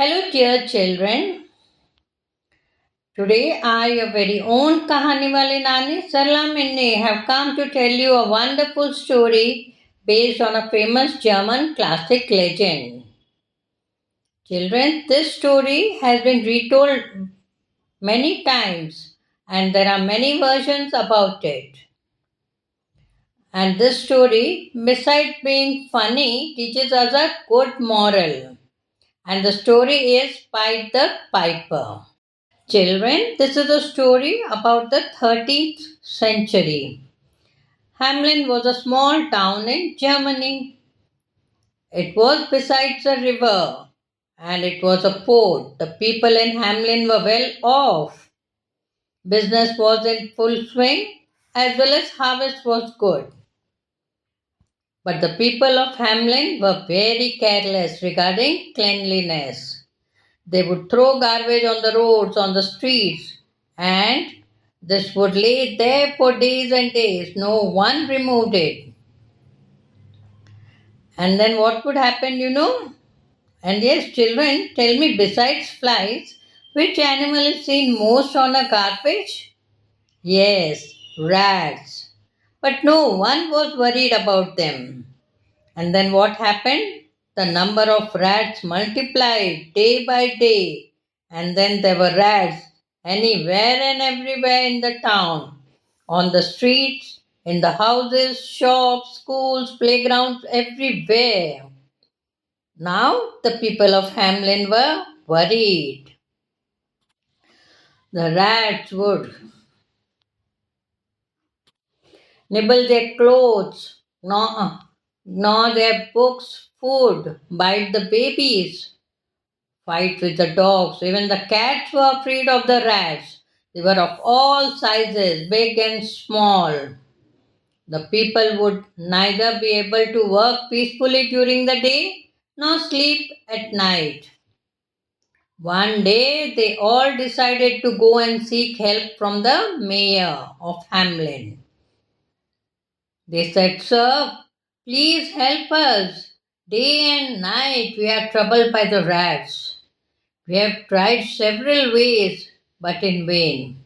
Hello, dear children. Today, I, your very own Kahaniwali Nani, Minni, have come to tell you a wonderful story based on a famous German classic legend. Children, this story has been retold many times, and there are many versions about it. And this story, besides being funny, teaches us a good moral. And the story is Pied the Piper. Children, this is a story about the 13th century. Hamelin was a small town in Germany. It was beside a river and it was a port. The people in Hamelin were well off. Business was in full swing as well as harvest was good. But the people of Hamelin were very careless regarding cleanliness. They would throw garbage on the roads, on the streets, and this would lay there for days and days. No one removed it. And then what would happen? And yes, children, tell me, besides flies, which animal is seen most on a garbage? Yes, rats. But no one was worried about them. And then what happened? The number of rats multiplied day by day. And then there were rats anywhere and everywhere in the town, on the streets, in the houses, shops, schools, playgrounds, everywhere. Now the people of Hamelin were worried. The rats would nibble their clothes, gnaw their books, food, bite the babies, fight with the dogs. Even the cats were afraid of the rats. They were of all sizes, big and small. The people would neither be able to work peacefully during the day nor sleep at night. One day they all decided to go and seek help from the mayor of Hamelin. They said, "Sir, please help us. Day and night we are troubled by the rats. We have tried several ways, but in vain.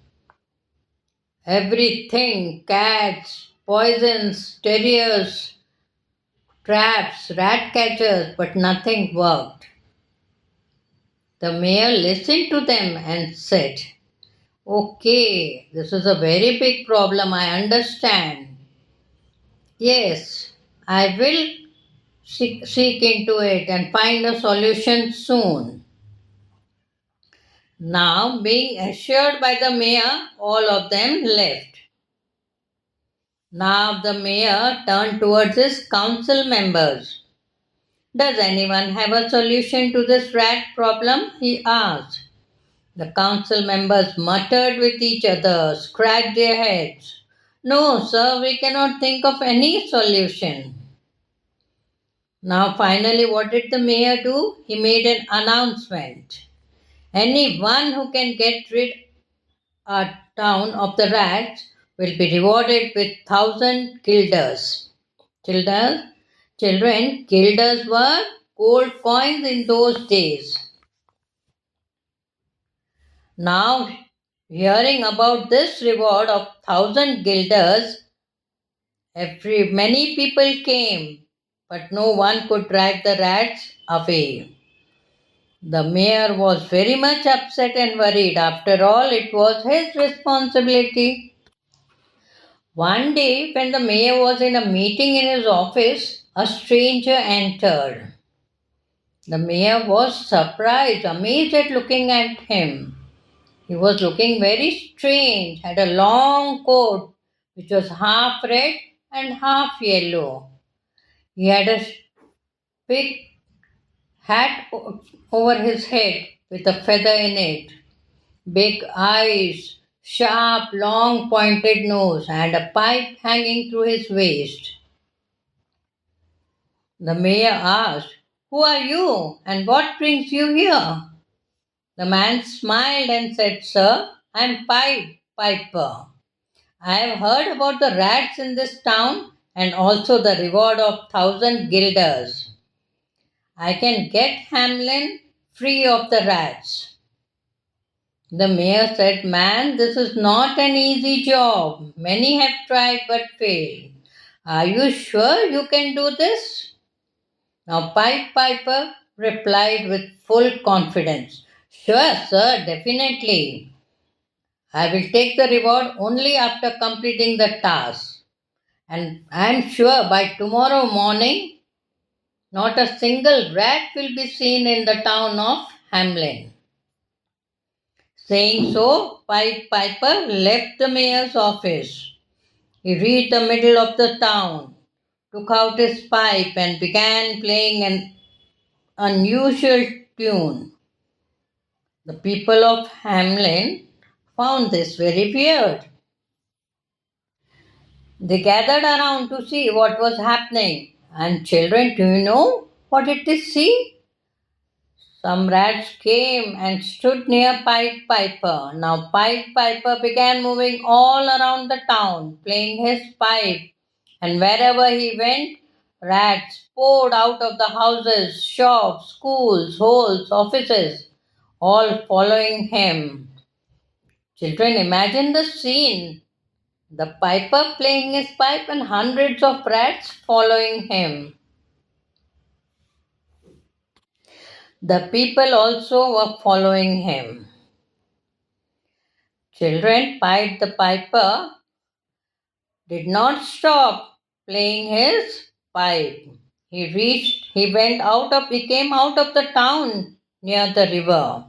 Everything cats, poisons, terriers, traps, rat catchers, but nothing worked." The mayor listened to them and said, "Okay, this is a very big problem, I understand. Yes, I will seek into it and find a solution soon." Now, being assured by the mayor, all of them left. Now the mayor turned towards his council members. "Does anyone have a solution to this rat problem?" he asked. The council members muttered with each other, scratched their heads. "No, sir, we cannot think of any solution." Now, finally, what did the mayor do? He made an announcement. Anyone who can get rid our town of the rats will be rewarded with 1,000 guilders. Children, guilders were gold coins in those days. Now, hearing about this reward of 1,000 guilders, many people came, but no one could drive the rats away. The mayor was very much upset and worried. After all, it was his responsibility. One day, when the mayor was in a meeting in his office, a stranger entered. The mayor was surprised, amazed at looking at him. He was looking very strange, had a long coat which was half red and half yellow. He had a big hat over his head with a feather in it, big eyes, sharp, long, pointed nose, and a pipe hanging through his waist. The mayor asked, "Who are you and what brings you here?" The man smiled and said, "Sir, I am Piper. I have heard about the rats in this town and also the reward of 1,000 guilders. I can get Hamelin free of the rats. The mayor said, "Man, this is not an easy job. Many have tried but failed. Are you sure you can do this?" Now, Piper replied with full confidence, "Sure, sir, definitely. I will take the reward only after completing the task. And I am sure by tomorrow morning, not a single rat will be seen in the town of Hamelin." Saying so, Piper left the mayor's office. He reached the middle of the town, took out his pipe, and began playing an unusual tune. The people of Hamelin found this very weird. They gathered around to see what was happening. And children, do you know what did they see? Some rats came and stood near Pied Piper. Now Pied Piper began moving all around the town, playing his pipe, and wherever he went, rats poured out of the houses, shops, schools, halls, offices, all following him. Children, imagine the scene. The piper playing his pipe and hundreds of rats following him. The people also were following him. Children, Pied the Piper did not stop playing his pipe. He came out of the town near the river.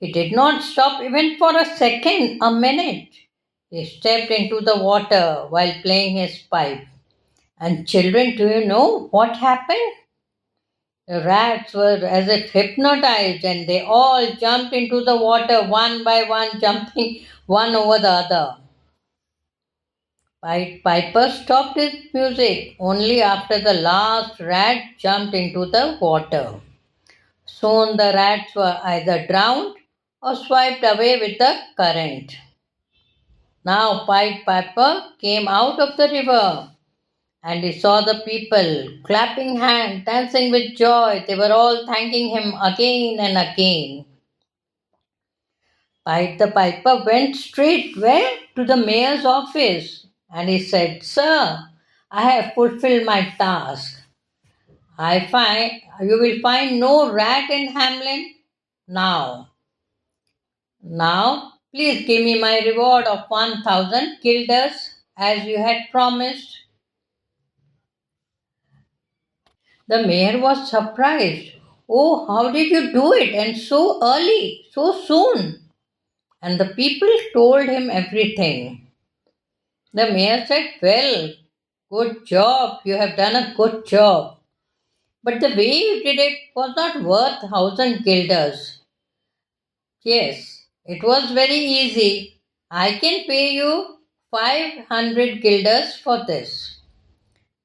He did not stop even for a second, a minute. He stepped into the water while playing his pipe. And children, do you know what happened? The rats were as if hypnotized and they all jumped into the water one by one, jumping one over the other. Piper stopped his music only after the last rat jumped into the water. Soon the rats were either drowned or swiped away with the current. Now Pied Piper came out of the river and he saw the people clapping hands, dancing with joy. They were all thanking him again and again. Pied the Piper went straight where? To the mayor's office and he said, "Sir, I have fulfilled my task. You will find no rat in Hamelin now. Now, please give me my reward of 1,000 guilders as you had promised." The mayor was surprised. "Oh, how did you do it? And so early, so soon?" And the people told him everything. The mayor said, "Well, good job. You have done a good job. But the way you did it was not worth 1,000 guilders. Yes, it was very easy. I can pay you 500 guilders for this."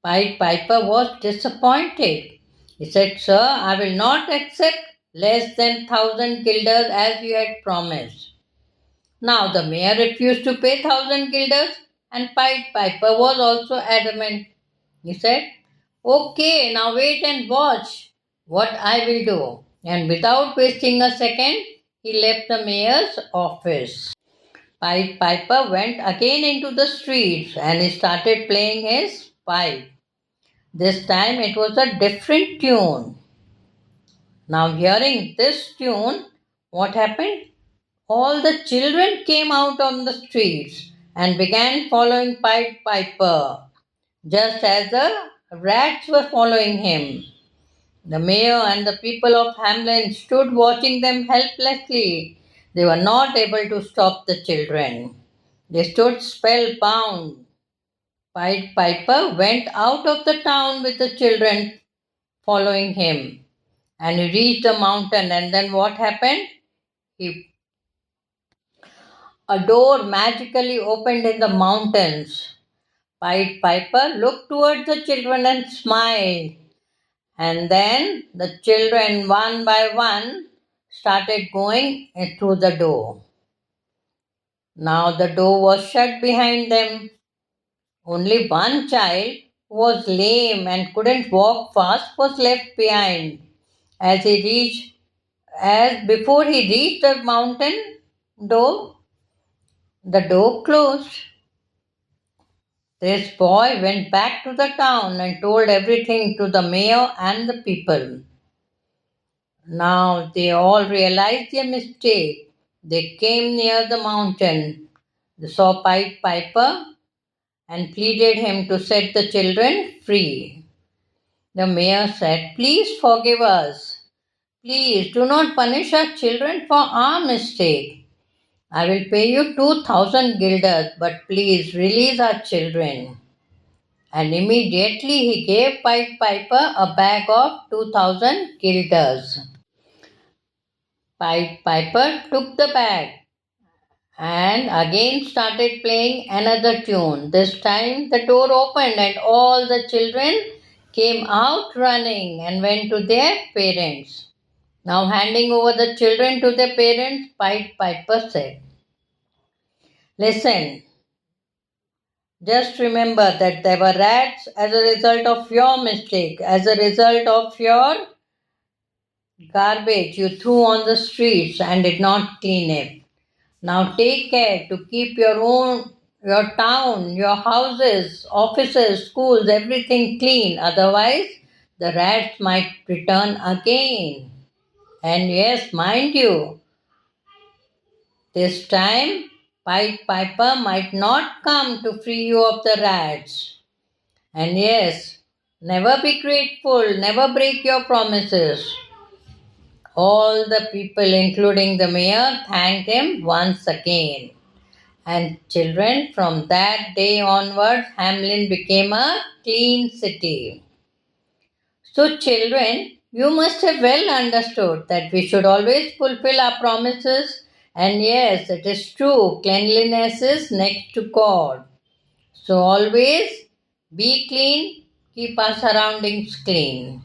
Pied Piper was disappointed. He said, "Sir, I will not accept less than 1,000 guilders as you had promised." Now the mayor refused to pay 1,000 guilders and Pied Piper was also adamant. He said, "Okay, now wait and watch what I will do." And without wasting a second, he left the mayor's office. Pied Piper went again into the streets and he started playing his pipe. This time it was a different tune. Now, hearing this tune, what happened? All the children came out on the streets and began following Pied Piper, just as the rats were following him. The mayor and the people of Hamelin stood watching them helplessly. They were not able to stop the children. They stood spellbound. Pied Piper went out of the town with the children following him. And he reached the mountain, and then what happened? He, a door magically opened in the mountains. Pied Piper looked towards the children and smiled. And then the children, one by one, started going through the door. Now the door was shut behind them. Only one child, who was lame and couldn't walk fast, was left behind. As he reached As before he reached the mountain door, the door closed. This boy went back to the town and told everything to the mayor and the people. Now they all realized their mistake. They came near the mountain. They saw Pied Piper and pleaded him to set the children free. The mayor said, "Please forgive us. Please do not punish our children for our mistake. I will pay you 2,000 guilders, but please release our children." And immediately he gave Pied Piper a bag of 2,000 guilders. Pied Piper took the bag and again started playing another tune. This time the door opened and all the children came out running and went to their parents. Now, handing over the children to their parents, Pied Piper said, "Listen, just remember that there were rats as a result of your mistake, as a result of your garbage you threw on the streets and did not clean it. Now take care to keep your town, your houses, offices, schools, everything clean. Otherwise, the rats might return again. And yes, mind you, this time Pied Piper might not come to free you of the rats. And yes, never be grateful, never break your promises." All the people, including the mayor, thanked him once again. And children, from that day onwards, Hamelin became a clean city. So, children, you must have well understood that we should always fulfill our promises. And yes, it is true, cleanliness is next to God. So, always be clean, keep our surroundings clean.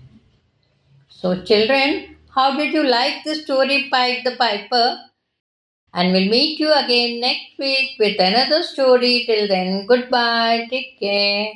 So, children, how did you like the story Pied the Piper? And we'll meet you again next week with another story. Till then, goodbye. Take care.